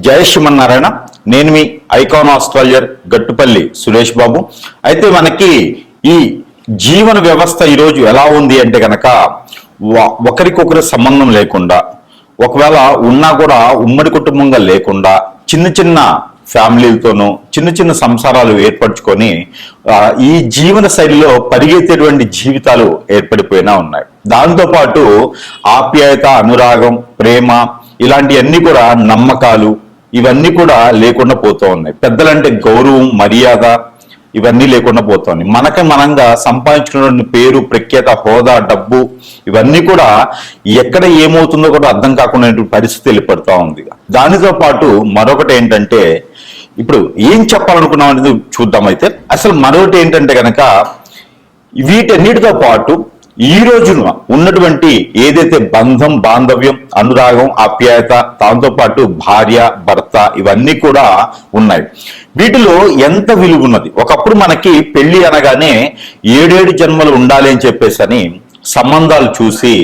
జయ శ్రీమన్నారాయణ. నేను మీ icon astrologer Gattupalli Suresh Babu. అయితే మనకి ఈ జీవన వ్యవస్థ ఈరోజు ఎలా ఉంది అంటే కనుక ఒకరికొకరి సంబంధం లేకుండా, ఒకవేళ ఉన్నా కూడా ఉమ్మడి కుటుంబంగా లేకుండా చిన్న చిన్న ఫ్యామిలీలతోనూ చిన్న చిన్న సంసారాలు ఏర్పరచుకొని ఈ జీవన శైలిలో పరిగెత్తేటువంటి జీవితాలు ఏర్పడిపోయినా ఉన్నాయి. దాంతోపాటు ఆప్యాయత, అనురాగం, ప్రేమ ఇలాంటివన్నీ కూడా, నమ్మకాలు ఇవన్నీ కూడా లేకుండా పోతూ ఉన్నాయి. పెద్దలంటే గౌరవం, మర్యాద ఇవన్నీ లేకుండా పోతుంది. మనంగా సంపాదించుకున్న పేరు, ప్రఖ్యాత, హోదా, డబ్బు ఇవన్నీ కూడా ఎక్కడ ఏమవుతుందో కూడా అర్థం కాకుండా పరిస్థితి ఏర్పడుతూ ఉంది. దానితో పాటు మరొకటి ఏంటంటే, ఇప్పుడు ఏం చెప్పాలనుకున్నాం అనేది చూద్దాం. అయితే అసలు మరొకటి ఏంటంటే కనుక, వీటన్నిటితో పాటు ఈ రోజున ఉన్నటువంటి ఏదైతే బంధం, బాంధవ్యం, అనురాగం, ఆప్యాయత, దాంతో పాటు భార్య, భర్త ఇవన్నీ కూడా ఉన్నాయి. వీటిలో ఎంత విలువ ఉన్నది. ఒకప్పుడు మనకి పెళ్లి అనగానే 7 జన్మలు ఉండాలి అని చెప్పేసి అని సంబంధాలు చూసి,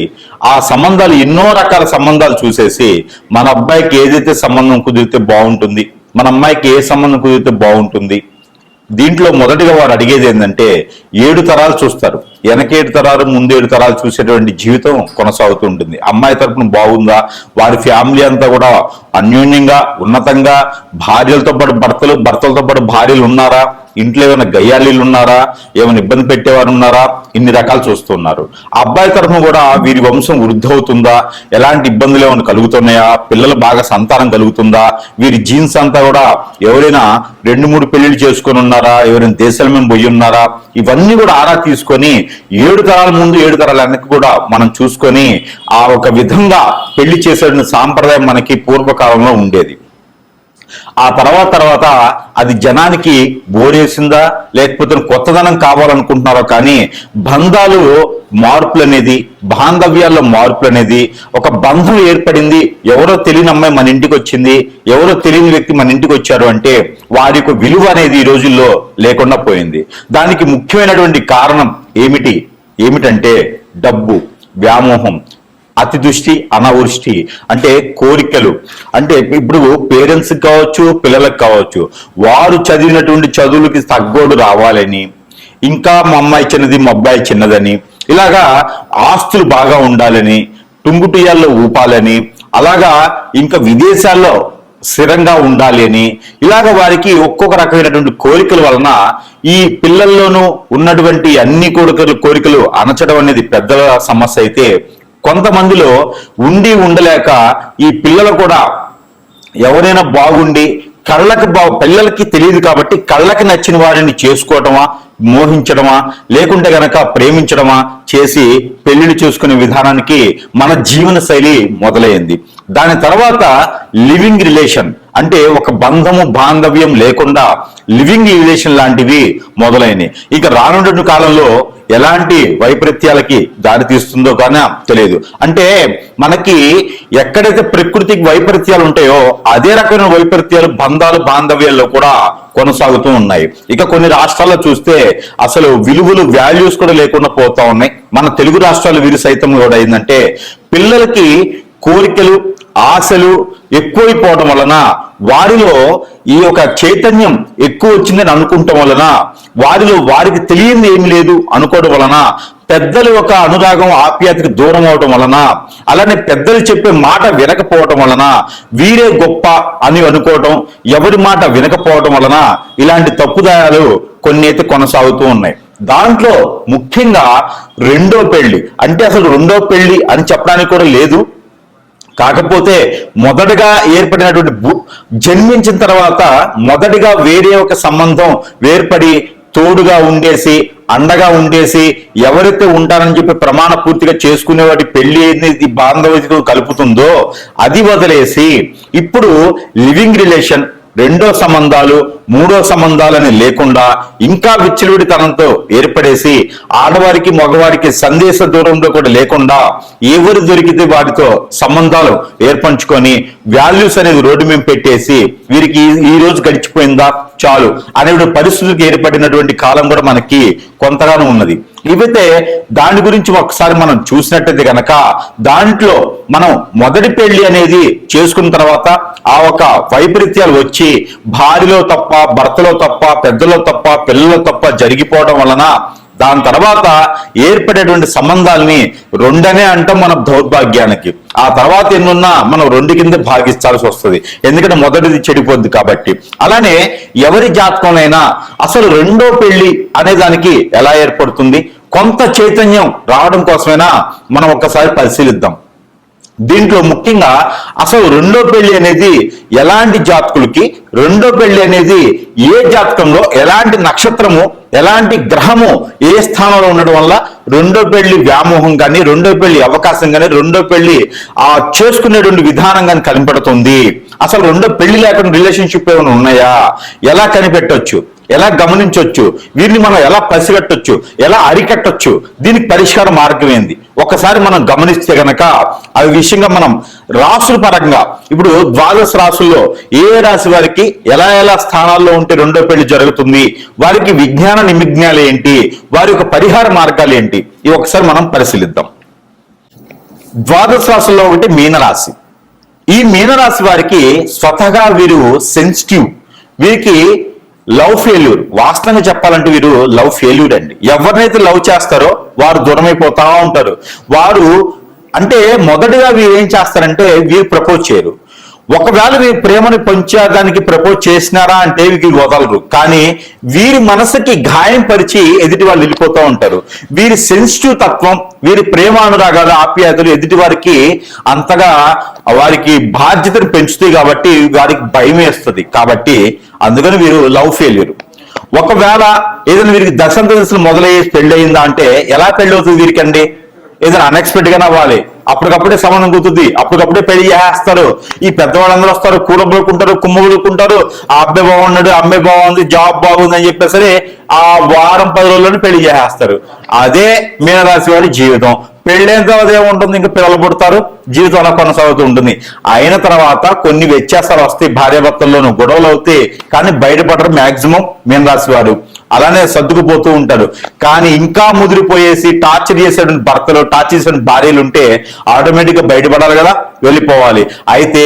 ఆ సంబంధాలు ఎన్నో రకాల సంబంధాలు చూసేసి మన అబ్బాయికి ఏదైతే సంబంధం కుదిరితే బాగుంటుంది, మన అమ్మాయికి ఏ సంబంధం కుదిరితే బాగుంటుంది. దీంట్లో మొదటిగా వారు అడిగేది ఏంటంటే 7 తరాలు చూస్తారు. వెనక 7 తరాలు, ముందు 7 తరాలు చూసేటువంటి జీవితం కొనసాగుతూ ఉంటుంది. అమ్మాయి తరపున బాగుందా, వారి ఫ్యామిలీ అంతా కూడా అన్యోన్యంగా, ఉన్నతంగా, భార్యలతో పాటు భర్తలు, భర్తలతో పాటు భార్యలు ఉన్నారా, ఇంట్లో ఏమైనా గయ్యాలీలు ఉన్నారా, ఏమైనా ఇబ్బంది పెట్టేవారు ఉన్నారా, ఇన్ని రకాలు చూస్తున్నారు. అబ్బాయి తరఫున కూడా వీరి వంశం వృద్ధి అవుతుందా, ఎలాంటి ఇబ్బందులు ఏమైనా కలుగుతున్నాయా, పిల్లలు బాగా సంతానం కలుగుతుందా, వీరి జీన్స్ అంతా కూడా ఎవరైనా 2-3 పెళ్లిళ్ళు చేసుకొని ఉన్నారా, ఎవరైనా దేశాల మీద పోయి ఉన్నారా, ఇవన్నీ కూడా ఆరా తీసుకొని 7 తరాల ముందు 7 తరాల వెనక్కి కూడా మనం చూసుకొని ఆ ఒక విధంగా పెళ్లి చేసే సాంప్రదాయం మనకి పూర్వకాలంలో ఉండేది. ఆ తర్వాత అది జనానికి బోరేసిందా, లేకపోతే కొత్తదనం కావాలనుకుంటున్నారో కానీ బంధాలు మార్పులు అనేది, బాంధవ్యాల్లో మార్పులు అనేది, ఒక బంధం ఏర్పడింది, ఎవరో తెలియని అమ్మాయి మన ఇంటికి వచ్చింది, ఎవరో తెలియని వ్యక్తి మన ఇంటికి వచ్చారు అంటే వారి యొక్క విలువ అనేది ఈ రోజుల్లో లేకుండా పోయింది. దానికి ముఖ్యమైనటువంటి కారణం ఏమిటంటే డబ్బు, వ్యామోహం, అతిదృష్టి, అనావృష్టి, అంటే కోరికలు. అంటే ఇప్పుడు పేరెంట్స్ కావచ్చు, పిల్లలకు కావచ్చు, వారు చదివినటువంటి చదువులకి తగ్గోడు రావాలని, ఇంకా మా అమ్మాయి చిన్నది, మా అబ్బాయి చిన్నదని, ఇలాగా ఆస్తులు బాగా ఉండాలని, టుంగుటియాల్లో ఊపాలని, అలాగా ఇంకా విదేశాల్లో స్థిరంగా ఉండాలి అని, ఇలాగ వారికి ఒక్కొక్క రకమైనటువంటి కోరికల వలన ఈ పిల్లల్లోనూ ఉన్నటువంటి అన్ని కోరికలు అణచడం అనేది పెద్దల సమస్య అయితే, కొంతమందిలో ఉండలేక ఈ పిల్లలు కూడా ఎవరైనా బాగుండి పిల్లలకి తెలియదు కాబట్టి కళ్ళకి నచ్చిన వారిని చేసుకోవటమా, మోహించడమా, లేకుంటే గనక ప్రేమించడమా చేసి పెళ్లిళ్ళు చేసుకునే విధానానికి మన జీవన శైలి మొదలైంది. దాని తర్వాత లివింగ్ రిలేషన్, అంటే ఒక బంధము, బాంధవ్యం లేకుండా లివింగ్ రిలేషన్ లాంటివి మొదలైనవి. ఇక రానున్న కాలంలో ఎలాంటి వైపరీత్యాలకి దారి తీస్తుందో కానీ తెలియదు. అంటే మనకి ఎక్కడైతే ప్రకృతికి వైపరీత్యాలు ఉంటాయో అదే రకమైన వైపరీత్యాలు బంధాలు, బాంధవ్యాల్లో కూడా కొనసాగుతూ ఉన్నాయి. ఇక కొన్ని రాష్ట్రాల్లో చూస్తే అసలు విలువలు, వాల్యూస్ కూడా లేకుండా పోతా ఉన్నాయి. మన తెలుగు రాష్ట్రాల వీరి సైతం కూడా ఏంటంటే పిల్లలకి కోరికలు, ఆశలు ఎక్కువైపోవడం వలన, వారిలో ఈ యొక్క చైతన్యం ఎక్కువ వచ్చిందని అనుకుంటాం వలన, వారికి తెలియంది ఏమి లేదు అనుకోవడం వలన, పెద్దల యొక్క అనురాగం, ఆప్యాయతకి దూరం అవడం వలన, అలానే పెద్దలు చెప్పే మాట వినకపోవటం వలన, వీరే గొప్ప అని అనుకోవటం, ఎవరి మాట వినకపోవటం వలన ఇలాంటి తప్పుదాయాలు కొన్ని అయితే కొనసాగుతూ ఉన్నాయి. దాంట్లో ముఖ్యంగా రెండో పెళ్లి, అంటే అసలు రెండో పెళ్లి అని చెప్పడానికి కూడా లేదు. కాకపోతే మొదటగా ఏర్పడినటువంటి జన్మించిన తర్వాత మొదటిగా వేరే ఒక సంబంధం ఏర్పడి తోడుగా ఉండేసి, అండగా ఉండేసి, ఎవరైతే ఉంటారని చెప్పి ప్రమాణ పూర్తిగా చేసుకునే వాటి పెళ్లి అనేది బాంధవ్యతతో కలుపుతుందో అది వదిలేసి ఇప్పుడు లివింగ్ రిలేషన్, రెండో సంబంధాలు, మూడో సంబంధాలని లేకుండా ఇంకా విచ్చలవిడితనంతో ఏర్పడేసి ఆడవారికి, మగవారికి సందేశ దూరంలో కూడా లేకుండా ఎవరు దొరికితే వారితో సంబంధాలు ఏర్పంచుకొని వాల్యూస్ అనేది రోడ్డు మీద పెట్టేసి వీరికి ఈ రోజు గడిచిపోయిందా, చాలు అనే పరిస్థితులకు ఏర్పడినటువంటి కాలం కూడా మనకి కొంతగానో ఉన్నది. ఇవైతే దాని గురించి ఒకసారి మనం చూసినట్టయితే కనుక దాంట్లో మనం మొదటి పెళ్లి అనేది చేసుకున్న తర్వాత ఆ ఒక వైపరీత్యాలు వచ్చి భార్యలో తప్ప, భర్తలో తప్ప, పెద్దలో తప్ప, పిల్లలో తప్ప జరిగిపోవడం వలన దాని తర్వాత ఏర్పడేటువంటి సంబంధాలని రెండనే అంటాం మన దౌర్భాగ్యానికి. ఆ తర్వాత ఎన్నున్నా మనం రెండు కింద భాగిస్తాల్సి వస్తుంది, ఎందుకంటే మొదటిది చెడిపోద్ది కాబట్టి. అలానే ఎవరి జాతకంలోనైనా అసలు రెండో పెళ్లి అనే దానికి ఎలా ఏర్పడుతుంది, కొంత చైతన్యం రావడం కోసమైనా మనం ఒక్కసారి పరిశీలిద్దాం. దీంట్లో ముఖ్యంగా అసలు రెండో పెళ్లి అనేది ఎలాంటి జాతకులకి, రెండో పెళ్లి అనేది ఏ జాతకంలో ఎలాంటి నక్షత్రము, ఎలాంటి గ్రహము ఏ స్థానంలో ఉండడం వల్ల రెండో పెళ్లి వ్యామోహం కానీ, రెండో పెళ్లి అవకాశం కానీ, రెండో పెళ్లి చేసుకునేటువంటి విధానం కానీ కనిపెడుతుంది. అసలు రెండో పెళ్లి లేకుండా రిలేషన్షిప్ ఏమైనా ఉన్నాయా, ఎలా కనిపెట్టవచ్చు, ఎలా గమనించవచ్చు, వీరిని మనం ఎలా పసిగట్టొచ్చు, ఎలా అరికట్టొచ్చు, దీనికి పరిష్కార మార్గం ఏంది ఒకసారి మనం గమనిస్తే గనక ఆ విషయంగా మనం రాసుల పరంగా ఇప్పుడు ద్వాదశ రాసుల్లో ఏ రాశి వారికి ఎలా ఎలా స్థానాల్లో ఉంటే రెండో పెళ్లి జరుగుతుంది, వారికి విజ్ఞాన నిమిజ్ఞాలు ఏంటి, వారి యొక్క పరిహార మార్గాలు ఏంటి, ఇవి ఒకసారి మనం పరిశీలిద్దాం. ద్వాదశ రాశుల్లో ఒకటి మీనరాశి. ఈ మీనరాశి వారికి స్వతహగా వీరు సెన్సిటివ్, వీరికి లవ్ ఫెయిల్యూర్. వాస్తవంగా చెప్పాలంటే వీరు లవ్ ఫెయిల్యూర్ అండి. ఎవరినైతే లవ్ చేస్తారో వారు దూరమైపోతా ఉంటారు. వారు అంటే మొదటిగా వీరు ఏం చేస్తారంటే వీరు ప్రపోజ్ చేయరు. ఒకవేళ వీరి ప్రేమను పంచడానికి ప్రపోజ్ చేసినారా అంటే వీరికి వదలరు. కానీ వీరి మనసుకి గాయం పరిచి ఎదుటి వాళ్ళు వెళ్ళిపోతూ ఉంటారు. వీరి సెన్సిటివ్ తత్వం, వీరి ప్రేమానురాగాలు, ఆప్యాయతలు ఎదుటి వారికి అంతగా వారికి బాధ్యతను పెంచుతాయి కాబట్టి వారికి భయం వేస్తుంది. కాబట్టి అందుకని వీరు లవ్ ఫెయిల్యూర్. ఒకవేళ ఏదైనా వీరికి దశలు మొదలయ్యే పెళ్లి అయిందా అంటే ఎలా పెళ్లి అవుతుంది వీరికండి, ఏదైనా అన్ఎక్స్పెక్టెడ్ గానే అవ్వాలి, అప్పటికప్పుడే సంబంధం కుదురుతుంది, అప్పటికప్పుడే పెళ్లి చేస్తారు. ఈ పెద్దవాళ్ళందరూ వస్తారు, కూడబోకుంటారు, కుమ్మబోకుంటారు, ఆ అబ్బాయి బాగున్నాడు, అమ్మాయి బాగుంది, జాబ్ బాగుంది అని చెప్పేసి సరే ఆ వారం 10 రోజుల్లోనే పెళ్లి చేసేస్తారు. అదే మీనరాశి వారి జీవితం. పెళ్ళైన తర్వాత ఏముంటుంది, ఇంకా పిల్లలు పుడతారు, జీవితం అలా కొనసాగుతూ ఉంటుంది. అయిన తర్వాత కొన్ని వ్యత్యాసాలు వస్తాయి, భార్యాభర్తల్లోనూ గొడవలు అవుతాయి, కానీ బయటపడరు మాక్సిమం మీనరాశి వారు. అలానే సర్దుకుపోతూ ఉంటారు. కానీ ఇంకా ముదిరిపోయేసి టార్చర్ చేసేటువంటి భర్తలు, టార్చర్ చేసే భార్యలు ఉంటే ఆటోమేటిక్ గా బయటపడాలి కదా, వెళ్ళిపోవాలి. అయితే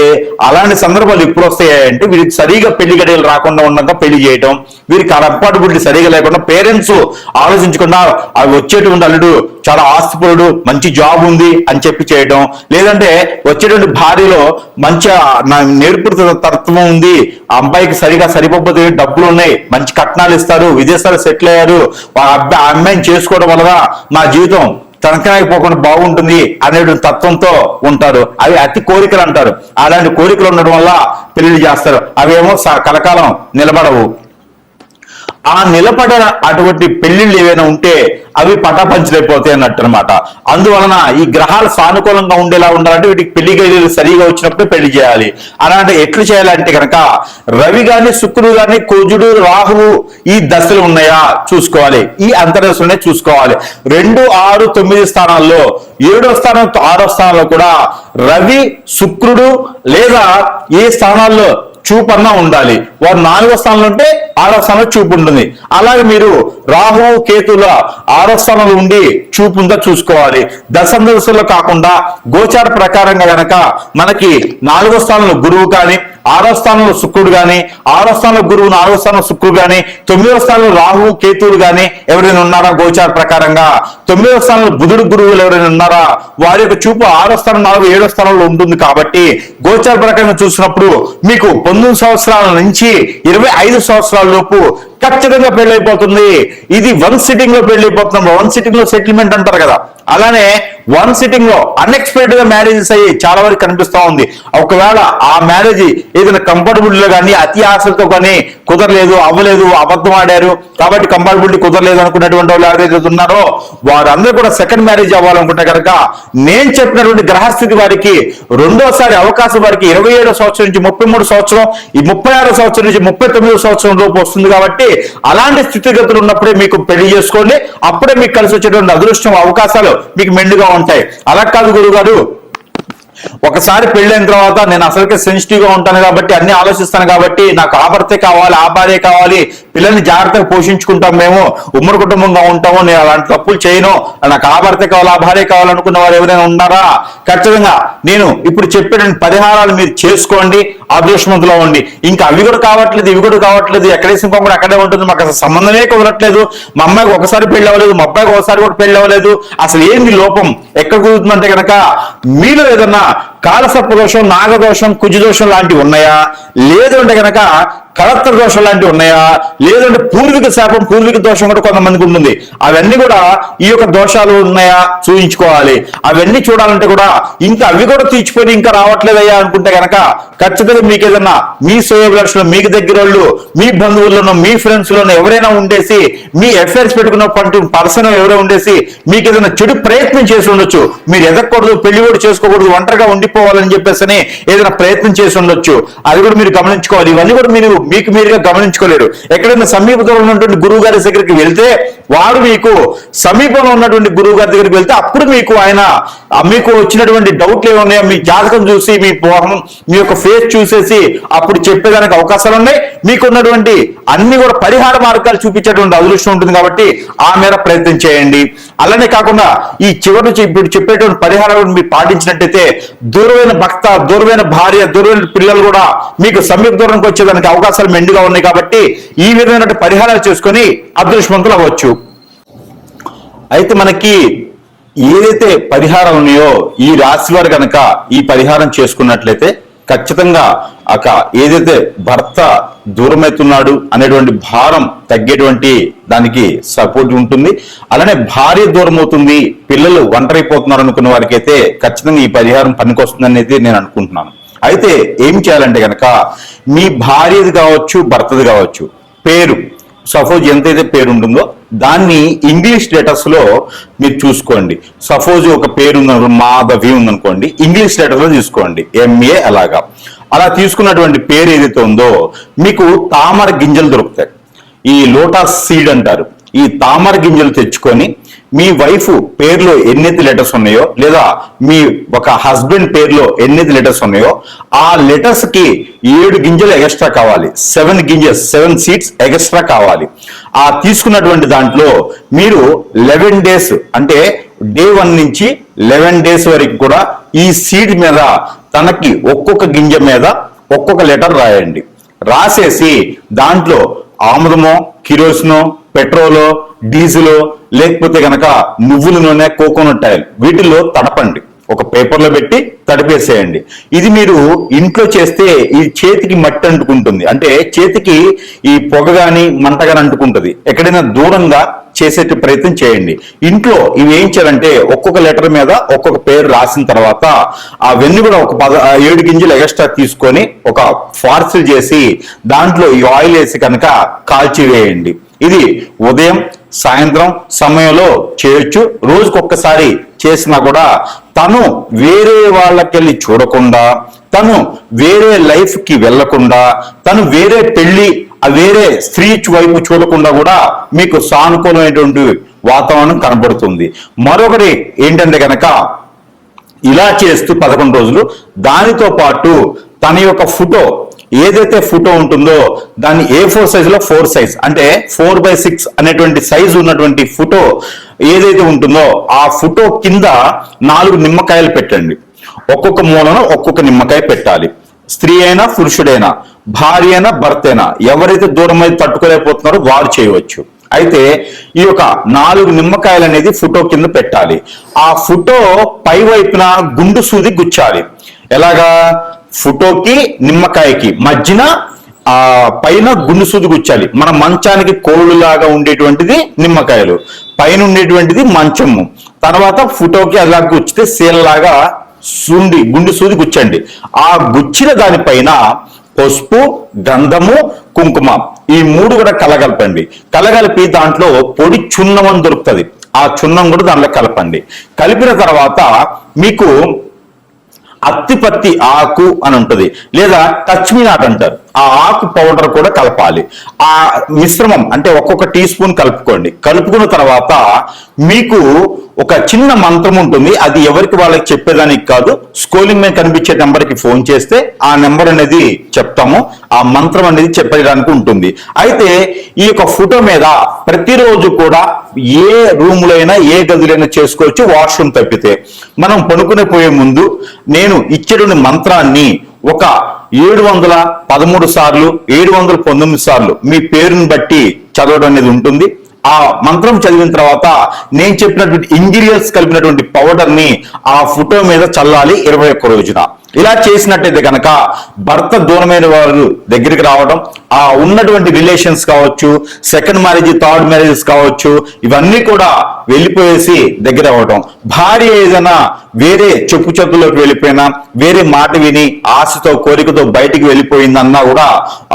అలాంటి సందర్భాలు ఎప్పుడు వస్తాయంటే వీరికి సరిగా పెళ్లి గడియలు రాకుండా ఉండగా పెళ్లి చేయటం, వీరికి కంపాటబిలిటీ సరిగా లేకుండా పేరెంట్స్ ఆలోచించకుండా అవి వచ్చేటువంటి అల్లుడు చాలా ఆస్తిపరుడు, మంచి జాబ్ ఉంది అని చెప్పి చేయడం, లేదంటే వచ్చేటువంటి భార్యలో మంచి నేర్పుడు తత్వం ఉంది, ఆ అబ్బాయికి సరిగా సరిపోతే డబ్బులు ఉన్నాయి, మంచి కట్నాలు ఇస్తారు, విదేశాలు సెటిల్ అయ్యారు, ఆ అమ్మాయిని చేసుకోవడం వల్ల నా జీవితం తనకనైపోకుండా బాగుంటుంది అనేటువంటి తత్వంతో ఉంటారు. అవి అతి కోరికలు అంటారు. అలాంటి కోరికలు ఉండడం వల్ల పెళ్లి చేస్తారు. అవేమో కలకాలం నిలబడవు. ఆ నిలబడిన అటువంటి పెళ్లిళ్ళు ఏవైనా ఉంటే అవి పటాపంచలైపోతాయి అన్నట్టు అనమాట. అందువలన ఈ గ్రహాలు సానుకూలంగా ఉండేలా ఉండాలంటే వీటికి పెళ్లి గడియలు సరిగా వచ్చినప్పుడు పెళ్లి చేయాలి. అలాంటి ఎట్లు చేయాలంటే కనుక రవి గాని, శుక్రుడు గాని, కుజుడు, రాహువు ఈ దశలు ఉన్నాయా చూసుకోవాలి, ఈ అంతర్దశలనే చూసుకోవాలి. 2, 6, 9 స్థానాల్లో 7వ స్థానం, 6వ స్థానంలో కూడా రవి, శుక్రుడు లేదా ఏ స్థానాల్లో చూపన్నా ఉండాలి. వారు 4వ స్థానంలో ఉంటే 6వ స్థానంలో చూపు ఉంటుంది. అలాగే మీరు రాహు, కేతుల 6వ స్థానంలో ఉండి చూపు ఉందా చూసుకోవాలి. దశలో కాకుండా గోచార ప్రకారంగా గనక మనకి 4వ స్థానంలో గురువు కానీ, 6వ స్థానంలో శుక్రుడు గాని, 6వ స్థానంలో గురువు, 4వ స్థానంలో శుక్రుడు గాని, 9వ స్థానంలో రాహు, కేతువులు గాని ఎవరైనా ఉన్నారా గోచార ప్రకారంగా, 9వ స్థానంలో బుధుడు, గురువులు ఎవరైనా ఉన్నారా, వారి యొక్క చూపు 6వ స్థానం, 4, 7వ స్థానంలో ఉంటుంది. కాబట్టి గోచార ప్రకారంగా చూసినప్పుడు మీకు 19 సంవత్సరాల నుంచి 25 సంవత్సరాల లోపు ఖచ్చితంగా పెళ్ళైపోతుంది. ఇది 1 సిట్టింగ్ లో పెళ్ళైపోతున్నాం. 1 సిట్టింగ్ లో సెటిల్మెంట్ అంటారు కదా, అలానే 1 సిట్టింగ్ లో అన్ఎక్స్పెక్టెడ్ గా మ్యారేజెస్ అయ్యి చాలా వరకు కనిపిస్తా ఉంది. ఒకవేళ ఆ మ్యారేజ్ ఏదైనా కంఫర్టబుల్ కానీ అతి ఆశలతో కానీ కుదరలేదు, అవ్వలేదు, అబద్ధం ఆడారు కాబట్టి కంఫర్టబిలిటీ కుదరలేదు అనుకున్నటువంటి వాళ్ళు ఎవరైతే ఉన్నారో వారందరూ కూడా సెకండ్ మ్యారేజ్ అవ్వాలనుకుంటే కనుక నేను చెప్పినటువంటి గ్రహస్థితి వారికి రెండోసారి అవకాశం వారికి 27వ సంవత్సరం నుంచి 33 సంవత్సరం, ఈ 36వ సంవత్సరం నుంచి 39వ సంవత్సరం లోపు వస్తుంది. కాబట్టి అలాంటి స్థితిగతులు ఉన్నప్పుడే మీకు పెళ్లి చేసుకోండి. అప్పుడే మీకు కలిసి వచ్చేటువంటి అదృష్టం, అవకాశాలు మీకు మెండుగా ఉంటాయి. అలా కాదు గురువు గారు ఒకసారి పెళ్ళైన తర్వాత నేను అసలుకే సెన్సిటివ్ గా ఉంటాను కాబట్టి అన్ని ఆలోచిస్తాను కాబట్టి నాకు ఆ భర్తే కావాలి, ఆ భార్య కావాలి, పిల్లల్ని జాగ్రత్తగా పోషించుకుంటాం, మేము ఉమ్మడి కుటుంబంగా ఉంటాము, నేను అలాంటి తప్పులు చేయను, నాకు ఆ భర్తే కావాలి, ఆ భార్య కావాలనుకున్న వారు ఎవరైనా ఉన్నారా? ఖచ్చితంగా నేను ఇప్పుడు చెప్పిన పరిహారాలు మీరు చేసుకోండి, అదృష్టవంతులు అవ్వండి. ఇంకా అవి కూడా కావట్లేదు, ఇవి కూడా కావట్లేదు, ఎక్కడేసిన కూడా అక్కడే ఉంటుంది, మాకు అసలు సంబంధమే కుదరట్లేదు, మా అమ్మాయికి ఒకసారి పెళ్లి అవ్వలేదు, మా అబ్బాయికి ఒకసారి కూడా పెళ్లి అవ్వలేదు, అసలు ఏంది లోపం ఎక్కడ కుదురుతుందంటే కనుక మీలో ఏదన్నా కాలసర్ప దోషం, నాగదోషం, కుజదోషం లాంటివి ఉన్నాయా, లేదు అంటే కనుక కలత్ర దోషం లాంటివి ఉన్నాయా, లేదంటే పూర్వీక శాపం, పూర్వీక దోషం కూడా కొంతమందికి ఉంటుంది. అవన్నీ కూడా ఈ యొక్క దోషాలు ఉన్నాయా చూయించుకోవాలి. అవన్నీ చూడాలంటే కూడా ఇంకా అవి కూడా తీర్చుకొని ఇంకా రావట్లేదయ్యా అనుకుంటే కనుక ఖచ్చితంగా మీకు ఏదన్నా మీ సోయభిలాషులు, మీకు దగ్గర వాళ్ళు, మీ బంధువులను, మీ ఫ్రెండ్స్ లోనూ ఎవరైనా ఉండేసి, మీ ఎఫ్ఐఆర్స్ పెట్టుకున్న పర్సన్ ఎవరైనా ఉండేసి మీకు ఏదైనా చెడు ప్రయత్నం చేసి ఉండొచ్చు. మీరు ఎదగకూడదు, పెళ్లి కూడా చేసుకోకూడదు, ఒంటరిగా ఉండిపోవాలని చెప్పేసి ఏదైనా ప్రయత్నం చేసి ఉండొచ్చు. అది కూడా మీరు గమనించుకోవాలి. ఇవన్నీ కూడా మీరు మీకు మీరుగా గమనించుకోలేరు. ఎక్కడైనా సమీపంలో ఉన్నటువంటి గురువు గారి దగ్గరికి వెళ్తే వారు మీకు సమీపంలో ఉన్నటువంటి గురువు గారి దగ్గరికి వెళ్తే అప్పుడు మీకు ఆయన మీకు వచ్చినటువంటి డౌట్లు ఏమున్నాయో మీ జాతకం చూసి, మీ మీ యొక్క ఫేస్ చూసేసి అప్పుడు చెప్పేదానికి అవకాశాలు ఉన్నాయి. మీకు ఉన్నటువంటి అన్ని కూడా పరిహార మార్గాలు చూపించేటువంటి అదృష్టం ఉంటుంది కాబట్టి ఆ మేర ప్రయత్నం చేయండి. అలానే కాకుండా ఈ చివరి ఇప్పుడు చెప్పేటువంటి పరిహారాలను మీరు పాటించినట్టయితే దూరమైన భక్త, దూరమైన భార్య, దూరమైన పిల్లలు కూడా మీకు సమీప దూరంకి వచ్చేదానికి అవకాశాలు మెండుగా ఉన్నాయి కాబట్టి ఈ విధమైన పరిహారాలు చేసుకొని అదృష్టవంతులు అవ్వచ్చు. అయితే మనకి ఏదైతే పరిహారాలు ఉన్నాయో ఈ రాశి వారు కనుక ఈ పరిహారం చేసుకున్నట్లయితే ఖచ్చితంగా ఏదైతే భర్త దూరమవుతున్నాడు అనేటువంటి భారం తగ్గేటువంటి దానికి సపోర్ట్ ఉంటుంది. అలానే భార్య దూరం అవుతుంది, పిల్లలు ఒంటరైపోతున్నారు అనుకున్న వారికి అయితే ఖచ్చితంగా ఈ పరిహారం పనికొస్తుంది అనేది నేను అనుకుంటున్నాను. అయితే ఏం చేయాలంటే కనుక మీ భార్యది కావచ్చు, భర్తది కావచ్చు, పేరు సపోజ్ ఎంతైతే పేరు ఉంటుందో దాన్ని ఇంగ్లీష్ లెటర్స్ లో మీరు చూసుకోండి. సపోజ్ ఒక పేరు ఉందనుకోండి, మాధవి ఉందనుకోండి, ఇంగ్లీష్ లెటర్ లో తీసుకోండి, MA. అలా తీసుకున్నటువంటి పేరు ఏదైతే ఉందో మీకు తామర గింజలు దొరుకుతాయి, ఈ లోటస్ సీడ్ అంటారు. ఈ తామర గింజలు తెచ్చుకొని మీ వైఫ్ పేరులో ఎన్నైతే లెటర్స్ ఉన్నాయో, లేదా మీ ఒక హస్బెండ్ పేరులో ఎన్నైతే లెటర్స్ ఉన్నాయో ఆ లెటర్స్ కి 7 గింజలు ఎక్స్ట్రా కావాలి, 7 సీడ్స్ ఎక్స్ట్రా కావాలి. ఆ తీసుకున్నటువంటి దాంట్లో మీరు 11 డేస్ అంటే డే 1 నుంచి 11 డేస్ వరకు కూడా ఈ సీడ్ మీద తనకి ఒక్కొక్క గింజ మీద ఒక్కొక్క లెటర్ రాయండి. రాసేసి దాంట్లో ఆముదమో, కిరోసినో, పెట్రోలో, డీజిలో, లేకపోతే గనక నువ్వుల నూనె, కోకోనట్ ఆయిల్ వీటిల్లో తడపండి, ఒక పేపర్లో పెట్టి తడిపేసేయండి. ఇది మీరు ఇంట్లో చేస్తే ఈ చేతికి మట్టి అంటుకుంటుంది, అంటే చేతికి ఈ పొగ గాని మంట గాని అంటుకుంటుంది. ఎక్కడైనా దూరంగా చేసే ప్రయత్నం చేయండి. ఇంట్లో ఇవి ఏం చేయాలంటే ఒక్కొక్క లెటర్ మీద ఒక్కొక్క పేరు రాసిన తర్వాత అవన్నీ కూడా ఒక 7 గింజలు ఎక్స్ట్రా తీసుకొని ఒక పార్సల్ చేసి దాంట్లో ఈ ఆయిల్ వేసి కనుక కాల్చి వేయండి. ఇది ఉదయం సాయంత్రం సమయంలో చేయొచ్చు. రోజుకొక్కసారి చేసినా కూడా తను వేరే వాళ్ళకెళ్ళి చూడకుండా, తను వేరే లైఫ్ కి వెళ్లకుండా, తను వేరే పెళ్లి వేరే స్త్రీ వైపు చూడకుండా కూడా మీకు సానుకూలమైనటువంటి వాతావరణం కనబడుతుంది. మరొకటి ఏంటంటే కనుక ఇలా చేస్తూ 11 రోజులు దానితో పాటు తన యొక్క ఫోటో ఏదైతే ఫోటో ఉంటుందో దాన్ని A4 సైజులో 4 సైజ్ అంటే 4/6 అనేటువంటి సైజు ఉన్నటువంటి ఫోటో ఏదైతే ఉంటుందో ఆ ఫోటో కింద 4 నిమ్మకాయలు పెట్టండి. ఒక్కొక్క మూలన ఒక్కొక్క నిమ్మకాయ పెట్టాలి. స్త్రీ అయినా పురుషుడైనా, భార్య అయినా భర్త అయినా, ఎవరైతే దూరం అయితే తట్టుకోలేకపోతున్నారో వారు చేయవచ్చు. అయితే ఈ యొక్క 4 నిమ్మకాయలు అనేది ఫోటో కింద పెట్టాలి. ఆ ఫోటో పై వైపున గుండు సూది గుచ్చాలి. ఎలాగా? ఫోటోకి నిమ్మకాయకి మధ్యన పైన గుండు సూది గుచ్చాలి. మన మంచానికి కోళ్ళులాగా ఉండేటువంటిది నిమ్మకాయలు, పైన ఉండేటువంటిది మంచము. తర్వాత ఫోటోకి అలా గుచ్చితే సీలలాగా గుండు సూది గుచ్చండి. ఆ గుచ్చిన దానిపైన పసుపు, గంధము, కుంకుమ ఈ 3 కూడా కలగలపండి. కలగలిపి దాంట్లో పొడి చున్నం అని దొరుకుతుంది, ఆ చున్నం కూడా దాంట్లో కలపండి. కలిపిన తర్వాత మీకు అత్తిపత్తి ఆకు అని ఉంటది, లేదా టచ్ మీ నాట్ అంటారు. ఆ ఆకు పౌడర్ కూడా కలపాలి. ఆ మిశ్రమం అంటే ఒక్కొక్క టీ స్పూన్ కలుపుకోండి. కలుపుకున్న తర్వాత మీకు ఒక చిన్న మంత్రం ఉంటుంది, అది ఎవరికి వాళ్ళకి చెప్పేదానికి కాదు, స్క్రోలింగ్ మీద కనిపించే నెంబర్కి ఫోన్ చేస్తే ఆ నెంబర్ అనేది చెప్తాము, ఆ మంత్రం అనేది చెప్పడానికి ఉంటుంది. అయితే ఈ యొక్క ఫోటో మీద ప్రతిరోజు కూడా ఏ రూమ్లో అయినా ఏ గదిలో చేసుకోవచ్చు, వాష్రూమ్ తప్పితే. మనం పనుకునే పోయే ముందు నేను ఇచ్చేటువంటి మంత్రాన్ని ఒక 713 సార్లు 719 సార్లు మీ పేరుని బట్టి చదవడం అనేది ఉంటుంది. ఆ మంత్రం చదివిన తర్వాత నేను చెప్పినటువంటి ఇంగ్రీడియంట్స్ కలిపినటువంటి పౌడర్ ని ఆ ఫోటో మీద చల్లాలి 21 రోజున. ఇలా చేసినట్టయితే కనుక భర్త దూరమైన వారు దగ్గరికి రావడం, ఆ ఉన్నటువంటి రిలేషన్స్ కావచ్చు, సెకండ్ మ్యారేజ్ థర్డ్ మ్యారేజెస్ కావచ్చు, ఇవన్నీ కూడా వెళ్ళిపోయేసి దగ్గర అవ్వడం. భార్య ఏదైనా వేరే చెప్పు చెప్పులోకి వెళ్ళిపోయినా, వేరే మాట విని ఆశతో కోరికతో బయటికి వెళ్ళిపోయిందన్నా కూడా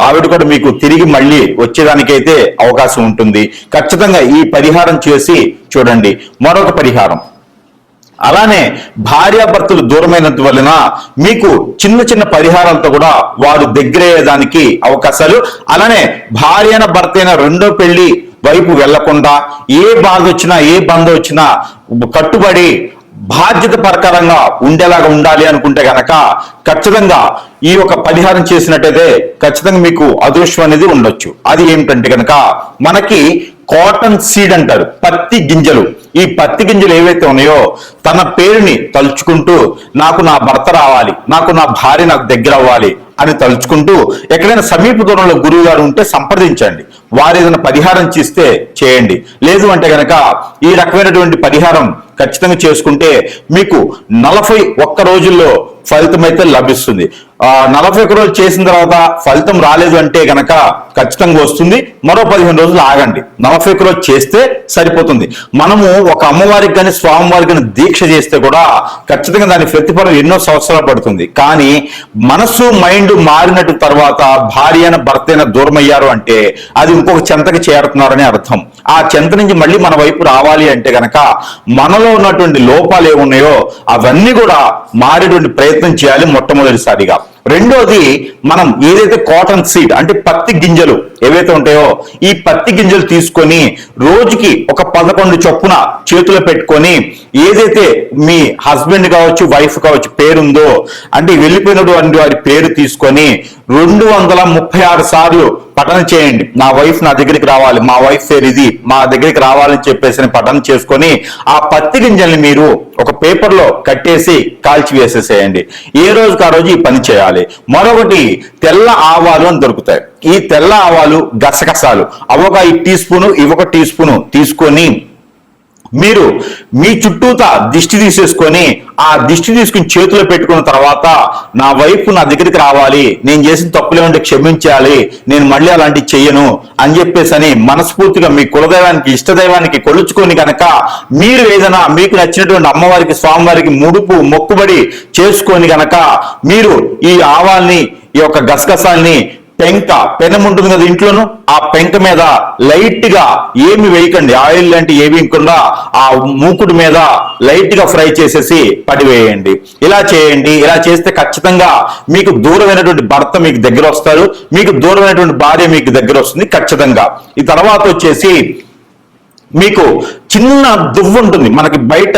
ఆవిడ కూడా మీకు తిరిగి మళ్ళీ వచ్చేదానికైతే అవకాశం ఉంటుంది. ఖచ్చితంగా ఈ పరిహారం చేసి చూడండి. మరొక పరిహారం, అలానే భార్యాభర్తలు దూరమైనంత వలన మీకు చిన్న చిన్న పరిహారాలతో కూడా వారు దగ్గరయ్యేదానికి అవకాశాలు. అలానే భార్య అయిన భర్త అయిన రెండో పెళ్లి వైపు వెళ్లకుండా ఏ బాధ వచ్చినా ఏ బంధం వచ్చినా కట్టుబడి బాధ్యత ప్రకారంగా ఉండేలాగా ఉండాలి అనుకుంటే గనక ఖచ్చితంగా ఈ యొక్క పరిహారం చేసినట్టయితే ఖచ్చితంగా మీకు అదృష్టం అనేది ఉండొచ్చు. అది ఏమిటంటే కనుక మనకి కాటన్ సీడ్ అంటారు, పత్తి గింజలు. ఈ పత్తి గింజలు ఏవైతే ఉన్నాయో తన పేరుని తలుచుకుంటూ నాకు నా భర్త రావాలి, నాకు నా భార్య నాకు దగ్గర అవ్వాలి అని తలుచుకుంటూ ఎక్కడైనా సమీప దూరంలో గురువు గారు ఉంటే సంప్రదించండి. వారు ఏదైనా పరిహారం చేస్తే చేయండి. లేదు అంటే కనుక ఈ రకమైనటువంటి పరిహారం ఖచ్చితంగా చేసుకుంటే మీకు 41 రోజుల్లో ఫలితం అయితే లభిస్తుంది. 41 రోజులు చేసిన తర్వాత ఫలితం రాలేదు అంటే గనక ఖచ్చితంగా వస్తుంది. మరో 15 రోజులు ఆగండి. 41 రోజు చేస్తే సరిపోతుంది. మనము ఒక అమ్మవారికి కానీ స్వామివారికి కానీ దీక్ష చేస్తే కూడా ఖచ్చితంగా దాని ప్రతిఫలం ఎన్నో సంవత్సరాలు పడుతుంది. కానీ మనసు మైండ్ మారినట్టు తర్వాత భార్య అయిన భర్త అయినా దూరం అయ్యారు అంటే అది ఇంకొక చెంతకి చేరుతున్నారని అర్థం. ఆ చెంత నుంచి మళ్ళీ మన వైపు రావాలి అంటే గనక మనలో ఉన్నటువంటి లోపాలు ఏమున్నాయో అవన్నీ కూడా మారేటువంటి ప్రయత్నం చేయాలి మొట్టమొదటిసారిగా. రెండోది, మనం ఏదైతే కాటన్ సీడ్ అంటే పత్తి గింజలు ఏవైతే ఉంటాయో ఈ పత్తి గింజలు తీసుకొని రోజుకి ఒక 11 చొప్పున చేతిలో పెట్టుకొని ఏదైతే మీ హస్బెండ్ కావచ్చు వైఫ్ కావచ్చు పేరుందో అంటే వెళ్ళిపోయినటువంటి వారి పేరు తీసుకొని 236 సార్లు పఠనం చేయండి. నా వైఫ్ నా దగ్గరికి రావాలి, మా వైఫ్ పేరు ఇది, మా దగ్గరికి రావాలని చెప్పేసి పఠనం చేసుకొని ఆ పత్తి గింజల్ని మీరు ఒక పేపర్ లో కట్టేసి కాల్చి వేసేసేయండి. ఏ రోజుకి ఆ రోజు ఈ పని చేయాలి. మరొకటి, తెల్ల ఆవాలు అని దొరుకుతాయి. ఈ తెల్ల ఆవాలు గసగసాలు అవొక 1 టీ స్పూను ఇవొక టీ స్పూను తీసుకొని మీరు మీ చుట్టూతా దిష్టి తీసేసుకొని ఆ దిష్టి తీసుకుని చేతిలో పెట్టుకున్న తర్వాత నా వైపు నా దగ్గరికి రావాలి, నేను చేసిన తప్పులే ఉంటే క్షమించాలి, నేను మళ్ళీ అలాంటివి చెయ్యను అని చెప్పేసి అని మనస్ఫూర్తిగా మీ కులదైవానికి ఇష్టదైవానికి కొలుచుకొని కనుక మీరు ఏదైనా మీకు నచ్చినటువంటి అమ్మవారికి స్వామివారికి ముడుపు మొక్కుబడి చేసుకొని కనుక మీరు ఈ ఆవాల్ని ఈ యొక్క గసగసాల్ని పెనం ఉంటుంది కదా ఇంట్లోను, ఆ పెంక మీద లైట్ గా ఏమి వేయకండి, ఆయిల్ లాంటి ఏమి వేయకుండా ఆ మూకుడు మీద లైట్ గా ఫ్రై చేసేసి పడివేయండి. ఇలా చేయండి. ఇలా చేస్తే ఖచ్చితంగా మీకు దూరమైనటువంటి భర్త మీకు దగ్గర వస్తారు, మీకు దూరమైనటువంటి భార్య మీకు దగ్గర వస్తుంది ఖచ్చితంగా. ఈ తర్వాత వచ్చేసి మీకు చిన్న దువ్వ ఉంటుంది, మనకి బయట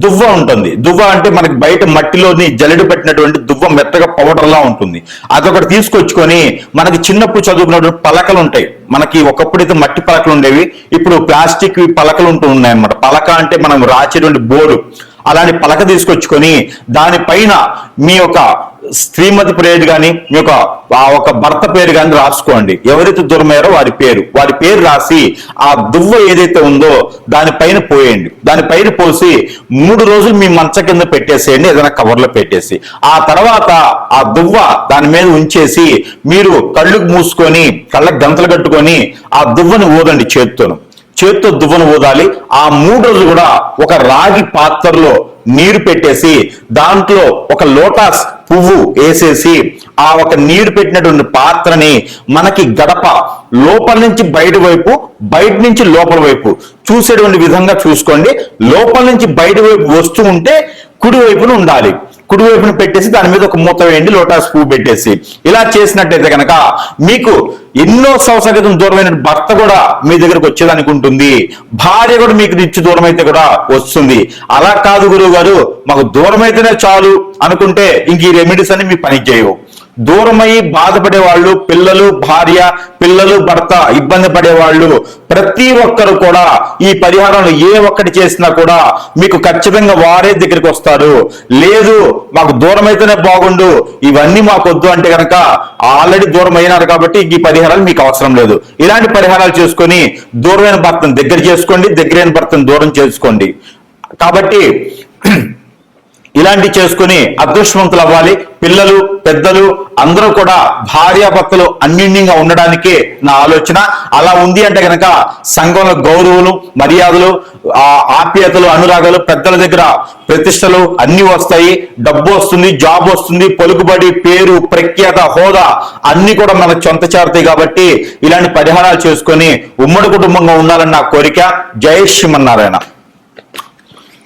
దువ్వ ఉంటుంది. దువ్వ అంటే మనకి బయట మట్టిలోని జల్లెడు పెట్టినటువంటి దువ్వ మెత్తగా పౌడర్లా ఉంటుంది. అదొకటి తీసుకొచ్చుకొని మనకి చిన్నప్పుడు చదువుకున్నటువంటి పలకలు ఉంటాయి. మనకి ఒకప్పుడైతే మట్టి పలకలు ఉండేవి, ఇప్పుడు ప్లాస్టిక్ పలకలు ఉంటూ ఉన్నాయి అన్నమాట. పలక అంటే మనం రాసేటువంటి బోర్డు, అలాంటి పలక తీసుకొచ్చుకొని దానిపైన మీ యొక్క శ్రీమతి పేరు కానీ మీ యొక్క ఒక భర్త పేరు కానీ రాసుకోండి. ఎవరైతే దూరమయ్యారో వారి పేరు రాసి ఆ దువ్వ ఏదైతే ఉందో దానిపైన పోయండి. దానిపైన పోసి 3 రోజులు మీ మంచం కింద పెట్టేసేయండి, ఏదైనా కవర్లో పెట్టేసి. ఆ తర్వాత ఆ దువ్వ దాని మీద ఉంచేసి మీరు కళ్ళు మూసుకొని కళ్ళకు గంతలు కట్టుకొని ఆ దువ్వని ఊదండి. చేత్తో దువ్వను ఊదాలి. ఆ 3 రోజులు కూడా ఒక రాగి పాత్రలో నీరు పెట్టేసి దాంట్లో ఒక లోటస్ పువ్వు వేసేసి ఆ ఒక నీరు పెట్టినటువంటి పాత్రని మనకి గడప లోపల నుంచి బయట వైపు, బయట నుంచి లోపల వైపు చూసేటువంటి విధంగా చూసుకోండి. లోపల నుంచి బయట వైపు వస్తూ ఉంటే కుడి వైపున ఉండాలి, కుడివైపున పెట్టేసి దాని మీద ఒక మూత వేయండి, లోటస్ పువ్వు పెట్టేసి. ఇలా చేసినట్టయితే కనుక మీకు ఎన్నో సంవత్సరాల క్రితం దూరమైన భర్త కూడా మీ దగ్గరకు వచ్చేదానికి ఉంటుంది. భార్య కూడా మీకు నుంచి దూరం అయితే కూడా వస్తుంది. అలా కాదు గురువు గారు, మాకు దూరం అయితేనే చాలు అనుకుంటే ఇంక ఈ రెమెడీస్ అన్ని మీ పని చేయవు. దూరమై బాధపడే వాళ్ళు, పిల్లలు భార్య, పిల్లలు భర్త ఇబ్బంది పడేవాళ్ళు ప్రతి ఒక్కరు కూడా ఈ పరిహారాలు ఏ ఒక్కటి చేసినా కూడా మీకు ఖచ్చితంగా వారే దగ్గరికి వస్తారు. లేదు మాకు దూరం అయితేనే బాగుండు, ఇవన్నీ మాకు వద్దు అంటే కనుక ఆల్రెడీ దూరం అయినారు కాబట్టి ఈ పరిహారాలు మీకు అవసరం లేదు. ఇలాంటి పరిహారాలు చేసుకొని దూరమైన భర్తను దగ్గర చేసుకోండి, దగ్గరైన భర్తను దూరం చేసుకోండి. కాబట్టి ఇలాంటి చేసుకుని అదృష్టవంతులు అవ్వాలి. పిల్లలు పెద్దలు అందరూ కూడా భార్యాభర్తలు అన్యోన్యంగా ఉండడానికే నా ఆలోచన. అలా ఉంది అంటే కనుక సంఘంలో గౌరవులు, మర్యాదలు, ఆప్యాయతలు, అనురాగాలు, పెద్దల దగ్గర ప్రతిష్టలు అన్ని వస్తాయి. డబ్బు వస్తుంది, జాబ్ వస్తుంది, పలుకుబడి, పేరు, ప్రఖ్యాత, హోదా అన్ని కూడా మనకు సొంత చేరుతాయి. కాబట్టి ఇలాంటి పరిహారాలు చేసుకొని ఉమ్మడి కుటుంబంగా ఉండాలని నా కోరిక. జై శ్రీమన్నారాయణ.